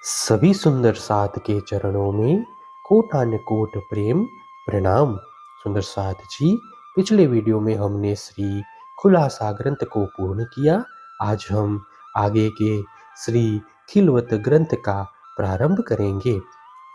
सभी सुंदर साथ के चरणों में कोटानुकोट प्रेम प्रणाम। सुंदर साथ जी, पिछले वीडियो में हमने श्री खुलासा ग्रंथ को पूर्ण किया। आज हम आगे के श्री खिलवत ग्रंथ का प्रारंभ करेंगे।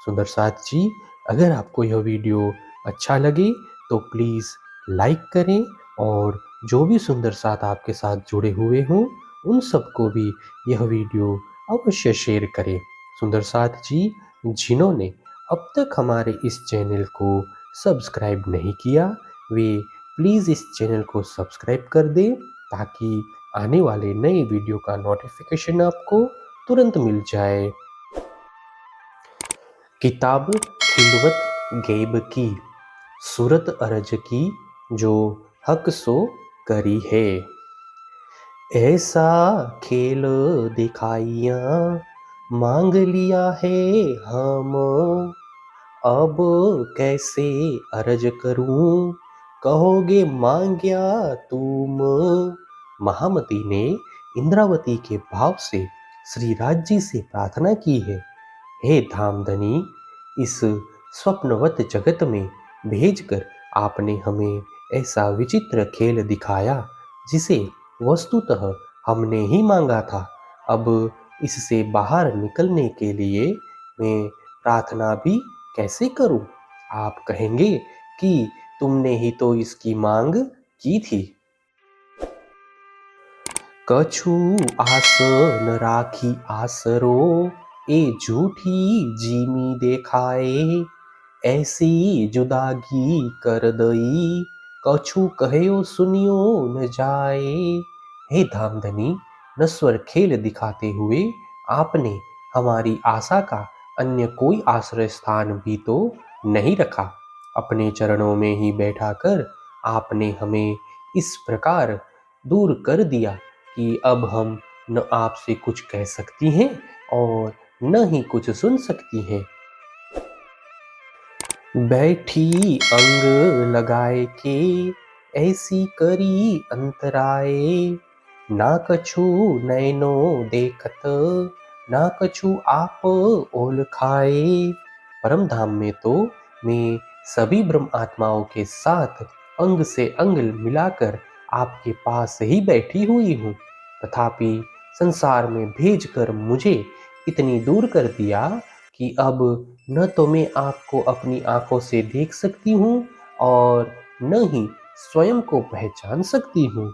सुंदर साथ जी, अगर आपको यह वीडियो अच्छा लगे तो प्लीज़ लाइक करें और जो भी सुंदर साथ आपके साथ जुड़े हुए हों उन सबको भी यह वीडियो अवश्य शेयर करें। सुंदर साथ जी, जिन्होंने अब तक हमारे इस चैनल को सब्सक्राइब नहीं किया, वे प्लीज़ इस चैनल को सब्सक्राइब कर दें ताकि आने वाले नए वीडियो का नोटिफिकेशन आपको तुरंत मिल जाए। किताब खिलवत गैब की, सूरत अरज की जो हक सो करी है। ऐसा खेल दिखाइया मांग लिया है हम, अब कैसे अर्ज करूं कहोगे मांग्या तुम। महामती ने इंद्रावती के भाव से श्री राज जी से प्रार्थना की है, हे धामधनी, इस स्वप्नवत जगत में भेजकर आपने हमें ऐसा विचित्र खेल दिखाया जिसे वस्तुतः हमने ही मांगा था। अब इससे बाहर निकलने के लिए मैं प्रार्थना भी कैसे करूं? आप कहेंगे कि तुमने ही तो इसकी मांग की थी। कछु आस न राखी आसरो, ए झूठी जीमी देखाए। ऐसी जुदागी कर दई, कछु कहो सुनियो न जाए। हे धामधनी, नश्वर खेल दिखाते हुए आपने हमारी आशा का अन्य कोई आश्रय स्थान भी तो नहीं रखा। अपने चरणों में ही बैठा कर आपने हमें इस प्रकार दूर कर दिया कि अब हम न आपसे कुछ कह सकती हैं और न ही कुछ सुन सकती हैं। बैठी अंग लगाए के ऐसी करी अंतराए, ना कछु नैनो देखत ना कछु आप ओल खाए। परम धाम में तो मैं सभी ब्रह्म आत्माओं के साथ अंग से अंग मिलाकर आपके पास ही बैठी हुई हूँ, तथापि संसार में भेजकर मुझे इतनी दूर कर दिया कि अब न तो मैं आपको अपनी आंखों से देख सकती हूँ और न ही स्वयं को पहचान सकती हूँ।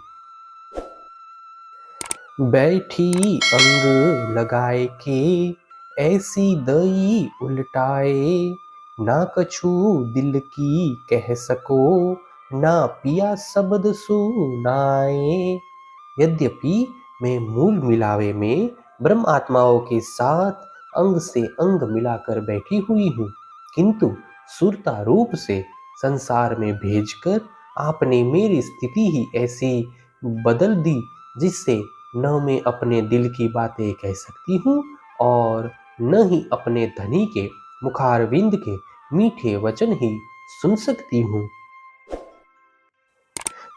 बैठी अंग लगाए के ऐसी दई उलटाए, ना कछु दिल की कह सको ना पिया शब्द सुनाए। यद्यपि मैं मूल मिलावे में ब्रह्म आत्माओं के साथ अंग से अंग मिलाकर बैठी हुई हूँ, किंतु सुरता रूप से संसार में भेजकर आपने मेरी स्थिति ही ऐसी बदल दी जिससे न मैं अपने दिल की बातें कह सकती हूँ और न ही अपने धनी के मुखारविंद के मीठे वचन ही सुन सकती हूँ।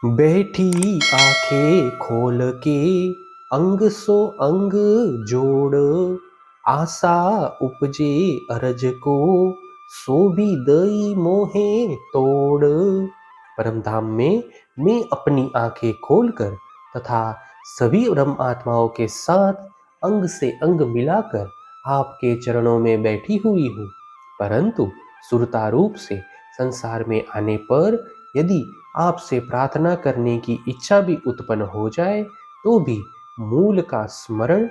बैठी आंखें खोल के अंग सो अंग जोड़, आशा उपजे अरज को सो भी दई मोहे तोड़। परम धाम में मैं अपनी आंखें खोलकर तथा सभी ब्रह्म आत्माओं के साथ अंग से अंग मिलाकर आपके चरणों में बैठी हुई हूँ, परंतु सुरता रूप से संसार में आने पर यदि आपसे प्रार्थना करने की इच्छा भी उत्पन्न हो जाए तो भी मूल का स्मरण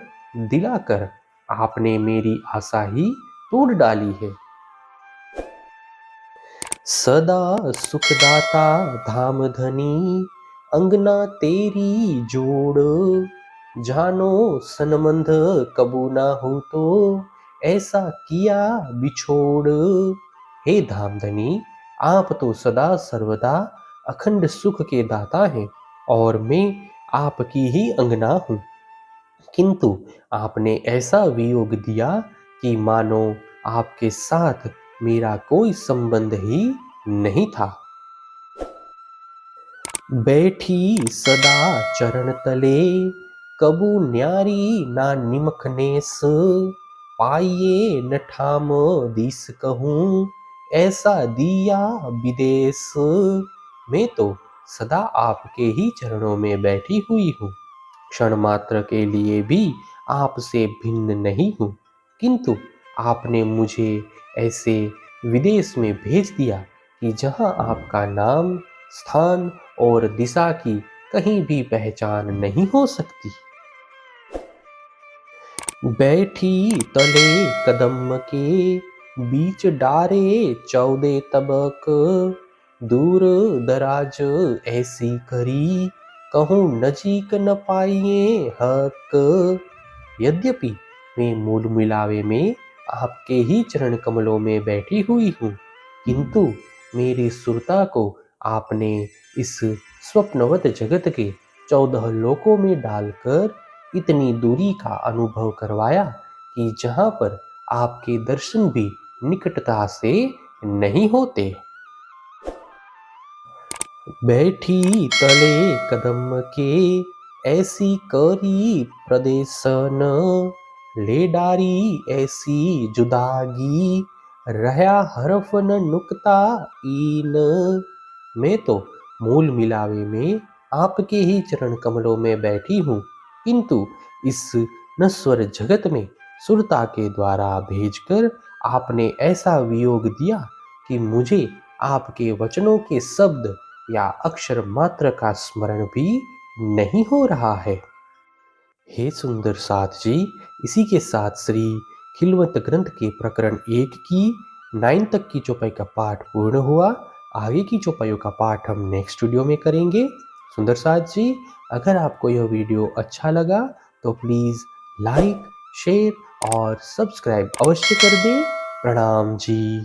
दिलाकर आपने मेरी आशा ही तोड़ डाली है। सदा सुखदाता धाम धनी अंगना तेरी जोड़, जानो सनमंध कबू ना हो तो ऐसा किया बिछोड़। हे धामधनी, आप तो सदा सर्वदा अखंड सुख के दाता हैं और मैं आपकी ही अंगना हूँ, किंतु आपने ऐसा वियोग दिया कि मानो आपके साथ मेरा कोई संबंध ही नहीं था। बैठी सदा चरण तले कबू न्यारी ना निमखनेस, पाइए न ठाम दिस कहूँ, ऐसा दिया विदेश। मैं तो सदा आपके ही चरणों में बैठी हुई हूँ, क्षण मात्र के लिए भी आपसे भिन्न नहीं हूँ, किंतु आपने मुझे ऐसे विदेश में भेज दिया कि जहाँ आपका नाम, स्थान और दिशा की कहीं भी पहचान नहीं हो सकती। बैठी तले कदम के बीच डारे 14 तबक, दूर दराज ऐसी करी कहूँ नजीक न पाइए हक। यद्यपि मैं मूल मिलावे में आपके ही चरण कमलों में बैठी हुई हूँ, किंतु मेरी सुरता को आपने इस स्वप्नवत जगत के 14 लोकों में डालकर इतनी दूरी का अनुभव करवाया कि जहाँ पर आपके दर्शन भी निकटता से नहीं होते। बैठी तले कदम के ऐसी करी प्रदेशन, ले डारी ऐसी जुदागी रहा हरफ न नुक्ता ईन। मैं तो मूल मिलावे में आपके ही चरण कमलों में बैठी हूँ, किंतु इस नश्वर जगत में सुरता के द्वारा भेजकर आपने ऐसा वियोग दिया कि मुझे आपके वचनों के शब्द या अक्षर मात्र का स्मरण भी नहीं हो रहा है। हे सुंदर साथ जी, इसी के साथ श्री खिलवत ग्रंथ के प्रकरण 1 की 9 तक की चौपाई का पाठ पूर्ण हुआ। आगे की चौपाइयों का पाठ हम नेक्स्ट वीडियो में करेंगे। सुंदर साथ जी, अगर आपको यह वीडियो अच्छा लगा तो प्लीज़ लाइक, शेयर और सब्सक्राइब अवश्य कर दें। प्रणाम जी।